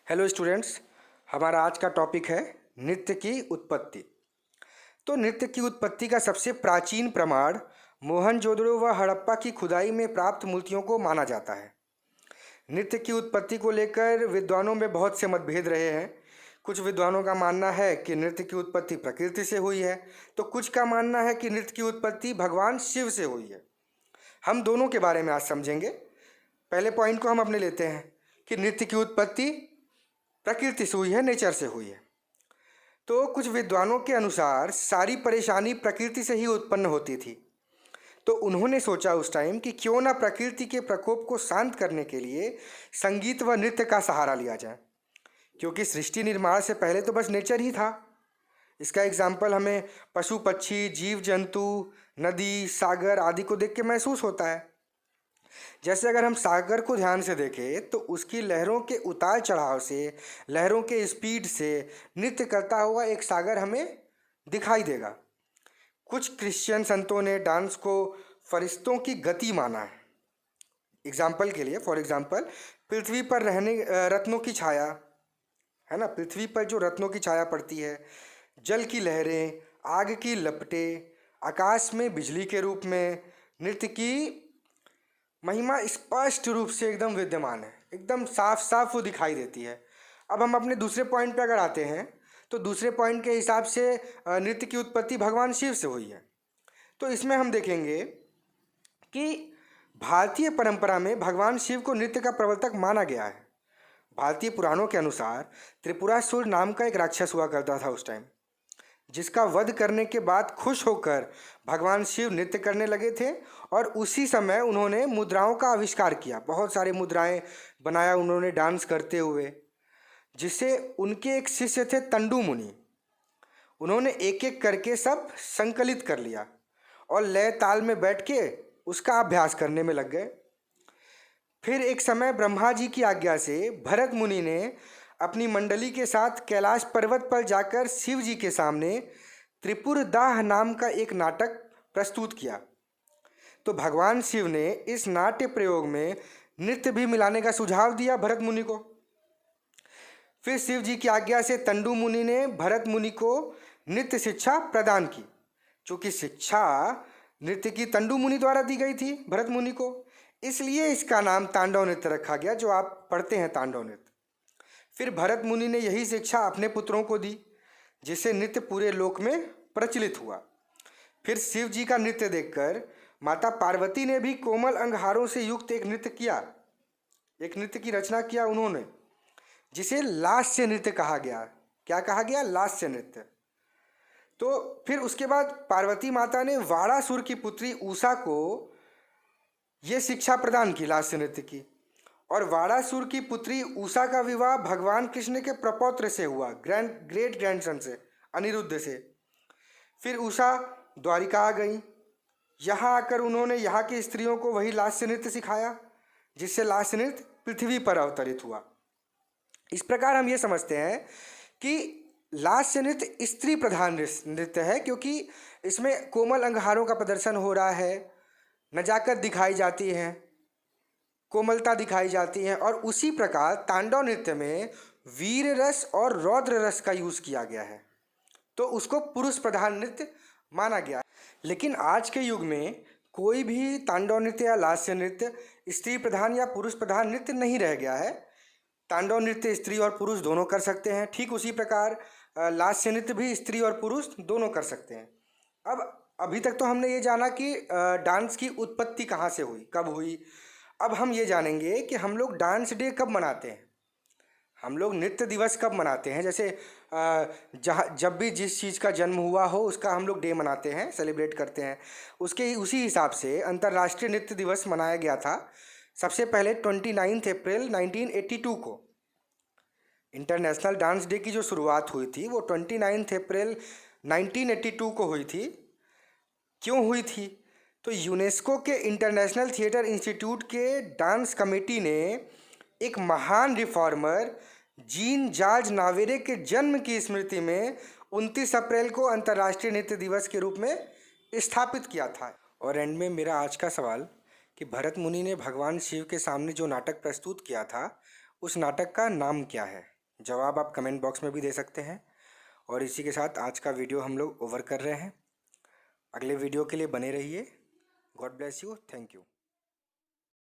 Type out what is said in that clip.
Hello students, हमारा आज का टॉपिक है नृत्य की उत्पत्ति। तो नृत्य की उत्पत्ति का सबसे प्राचीन प्रमाण मोहनजोदड़ो व हड़प्पा की खुदाई में प्राप्त मूर्तियों को माना जाता है। नृत्य की उत्पत्ति को लेकर विद्वानों में बहुत से मतभेद रहे हैं। कुछ विद्वानों का मानना है कि नृत्य की उत्पत्ति प्रकृति से हुई है, तो कुछ का मानना है कि नृत्य की उत्पत्ति भगवान शिव से हुई है। हम दोनों के बारे में आज समझेंगे। पहले पॉइंट को हम अपने लेते हैं कि नृत्य की उत्पत्ति प्रकृति से हुई है, नेचर से हुई है। तो कुछ विद्वानों के अनुसार सारी परेशानी प्रकृति से ही उत्पन्न होती थी। तो उन्होंने सोचा उस टाइम कि क्यों ना प्रकृति के प्रकोप को शांत करने के लिए संगीत व नृत्य का सहारा लिया जाए, क्योंकि सृष्टि निर्माण से पहले तो बस नेचर ही था। इसका एग्जाम्पल हमें पशु पक्षी, जीव जंतु, नदी, सागर आदि को देख के महसूस होता है। जैसे अगर हम सागर को ध्यान से देखें तो उसकी लहरों के उतार चढ़ाव से, लहरों के स्पीड से नृत्य करता हुआ एक सागर हमें दिखाई देगा। कुछ क्रिश्चियन संतों ने डांस को फरिश्तों की गति माना है। एग्जाम्पल के लिए, फॉर एग्जाम्पल, पृथ्वी पर रहने रत्नों की छाया है ना, पृथ्वी पर जो रत्नों की छाया पड़ती है, जल की लहरें, आग की लपटें, आकाश में बिजली के रूप में, नृत्य की महिमा स्पष्ट रूप से एकदम विद्यमान है, एकदम साफ साफ वो दिखाई देती है। अब हम अपने दूसरे पॉइंट पे अगर आते हैं तो दूसरे पॉइंट के हिसाब से नृत्य की उत्पत्ति भगवान शिव से हुई है। तो इसमें हम देखेंगे कि भारतीय परंपरा में भगवान शिव को नृत्य का प्रवर्तक माना गया है। भारतीय पुराणों के अनुसार त्रिपुरासुर नाम का एक राक्षस हुआ करता था उस टाइम, जिसका वध करने के बाद खुश होकर भगवान शिव नृत्य करने लगे थे। और उसी समय उन्होंने मुद्राओं का आविष्कार किया, बहुत सारे मुद्राएं बनाया उन्होंने डांस करते हुए, जिससे उनके एक शिष्य थे तंडु मुनि। उन्होंने एक एक करके सब संकलित कर लिया और लय ताल में बैठ के उसका अभ्यास करने में लग गए। फिर एक समय ब्रह्मा जी की आज्ञा से भरत मुनि ने अपनी मंडली के साथ कैलाश पर्वत पर जाकर शिव जी के सामने त्रिपुर दाह नाम का एक नाटक प्रस्तुत किया। तो भगवान शिव ने इस नाट्य प्रयोग में नृत्य भी मिलाने का सुझाव दिया भरत मुनि को। फिर शिव जी की आज्ञा से तंडु मुनि ने भरत मुनि को नृत्य शिक्षा प्रदान की। चूँकि शिक्षा नृत्य की तंडु मुनि द्वारा दी गई थी भरत मुनि को, इसलिए इसका नाम तांडव नृत्य रखा गया, जो आप पढ़ते हैं तांडव नृत्य। फिर भरत मुनि ने यही शिक्षा अपने पुत्रों को दी, जिससे नृत्य पूरे लोक में प्रचलित हुआ। फिर शिव जी का नृत्य देखकर माता पार्वती ने भी कोमल अंगहारों से युक्त एक नृत्य किया, एक नृत्य की रचना किया उन्होंने, जिसे लास्य नृत्य कहा गया। क्या कहा गया? लास्य नृत्य। तो फिर उसके बाद पार्वती माता ने वाड़ासुर की पुत्री उषा को यह शिक्षा प्रदान की लास्य नृत्य की। और वाड़ासुर की पुत्री उषा का विवाह भगवान कृष्ण के प्रपौत्र से हुआ, ग्रेट ग्रैंडसन से, अनिरुद्ध से। फिर उषा द्वारिका आ गई। यहाँ आकर उन्होंने यहाँ की स्त्रियों को वही लास्य नृत्य सिखाया, जिससे लास्य नृत्य पृथ्वी पर अवतरित हुआ। इस प्रकार हम ये समझते हैं कि लास्य नृत्य स्त्री प्रधान नृत्य है, क्योंकि इसमें कोमल अंगहारों का प्रदर्शन हो रहा है, नजाकत दिखाई जाती है, कोमलता दिखाई जाती है। और उसी प्रकार तांडव नृत्य में वीर रस और रौद्र रस का यूज़ किया गया है, तो उसको पुरुष प्रधान नृत्य माना गया। लेकिन आज के युग में कोई भी तांडव नृत्य या लास्य नृत्य स्त्री प्रधान या पुरुष प्रधान नृत्य नहीं रह गया है। तांडव नृत्य स्त्री और पुरुष दोनों कर सकते हैं, ठीक उसी प्रकार लास्य नृत्य भी स्त्री और पुरुष दोनों कर सकते हैं। अब अभी तक तो हमने ये जाना कि डांस की उत्पत्ति कहाँ से हुई, कब हुई। अब हम ये जानेंगे कि हम लोग डांस डे कब मनाते हैं, हम लोग नृत्य दिवस कब मनाते हैं। जैसे जब भी जिस चीज़ का जन्म हुआ हो उसका हम लोग डे मनाते हैं, सेलिब्रेट करते हैं। उसी हिसाब से अंतर्राष्ट्रीय नृत्य दिवस मनाया गया था सबसे पहले 29 अप्रैल 1982 को। इंटरनेशनल डांस डे की जो शुरुआत हुई थी वो 29 अप्रैल 1982 को हुई थी। क्यों हुई थी? तो यूनेस्को के इंटरनेशनल थिएटर इंस्टीट्यूट के डांस कमेटी ने एक महान रिफॉर्मर जीन जॉर्ज नावेरे के जन्म की स्मृति में 29 अप्रैल को अंतर्राष्ट्रीय नृत्य दिवस के रूप में स्थापित किया था। और एंड में मेरा आज का सवाल कि भरत मुनि ने भगवान शिव के सामने जो नाटक प्रस्तुत किया था, उस नाटक का नाम क्या है? जवाब आप कमेंट बॉक्स में भी दे सकते हैं। और इसी के साथ आज का वीडियो हम लोग ओवर कर रहे हैं। अगले वीडियो के लिए बने रहिए। God bless you. Thank you.